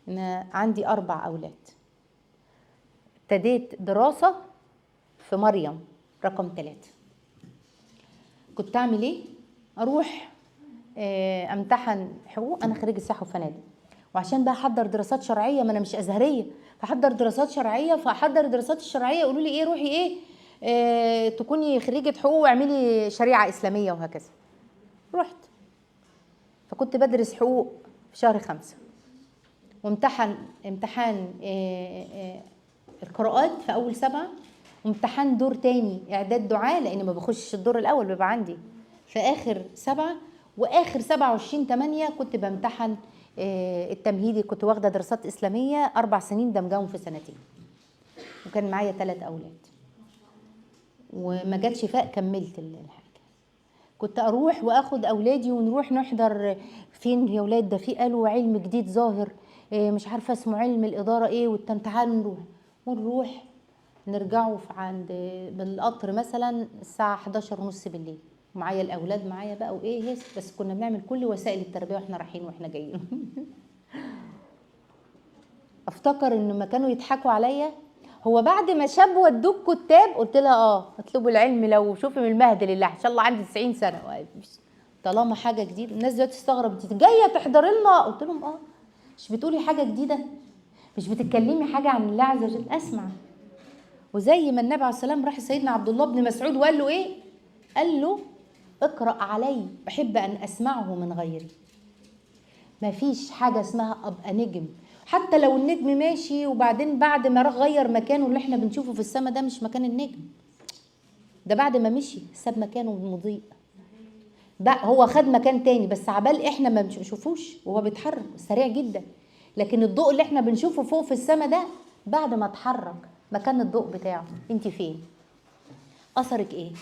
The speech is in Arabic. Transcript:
أنا عندي 4 أولاد. ابتديت دراسة في مريم رقم 3. كنت أعمل إيه؟ أروح امتحن حقوق، أنا خريجة سياحة وفنادق، وعشان بقى أحضر دراسات شرعية، ما أنا مش أزهرية، فأحضر دراسات شرعية. فأحضر الدراسات الشرعية يقولوا لي إيه، روحي إيه تكوني خريجة حقوق واعملي شريعة إسلامية وهكذا. رحت، فكنت بدرس حقوق في شهر 5، امتحان القراءات في أول 7، وامتحان دور تاني إعداد دعاء، لأن ما بخشش الدور الأول، بيبقى عندي في آخر 7، وآخر 27/8 كنت بامتحن التمهيدي. كنت واخدة دراسات إسلامية 4 سنين دمجهم في 2 سنين، وكان معايا 3 أولاد، وما جاتش فاء كملت الحاجة. كنت أروح وأخد أولادي ونروح نحضر فين يا ولاد، ده في قالوا علم جديد ظاهر، مش عارفة اسمه علم الإدارة إيه، تعالوا نروح نرجعوا عند بالقطر مثلا الساعة 11:30 بالليل، معايا الأولاد معايا بقى وإيه، بس كنا بنعمل كل وسائل التربية واحنا رايحين واحنا جايين. افتكر ان ما كانوا يضحكوا عليا، هو بعد ما شاب ودوك كتاب، قلت لها اطلبوا العلم لو شوفي من المهد لله، ان شاء الله عندي 90 سنه طالما حاجه جديده. الناس دلوقتي تستغرب، انت جايه تحضري لنا؟ قلت لهم مش بتقولي حاجه جديده، مش بتتكلمي حاجه عن الله عز وجل، اسمع. وزي ما النبي عليه السلام راح سيدنا عبد الله بن مسعود وقال له ايه، قال له اقرأ علي، احب ان اسمعه من غيري. ما فيش حاجه اسمها ابقى نجم، حتى لو النجم ماشي وبعدين بعد ما غير مكانه، اللي احنا بنشوفه في السماء ده مش مكان النجم، ده بعد ما مشي ساب مكانه مضيء بقى، هو خد مكان تاني، بس عبال احنا ما بنشوفوش وهو بيتحرك سريع جدا. لكن الضوء اللي احنا بنشوفه فوق في السماء ده بعد ما اتحرك مكان الضوء بتاعه. انت فين؟ اثرك ايه؟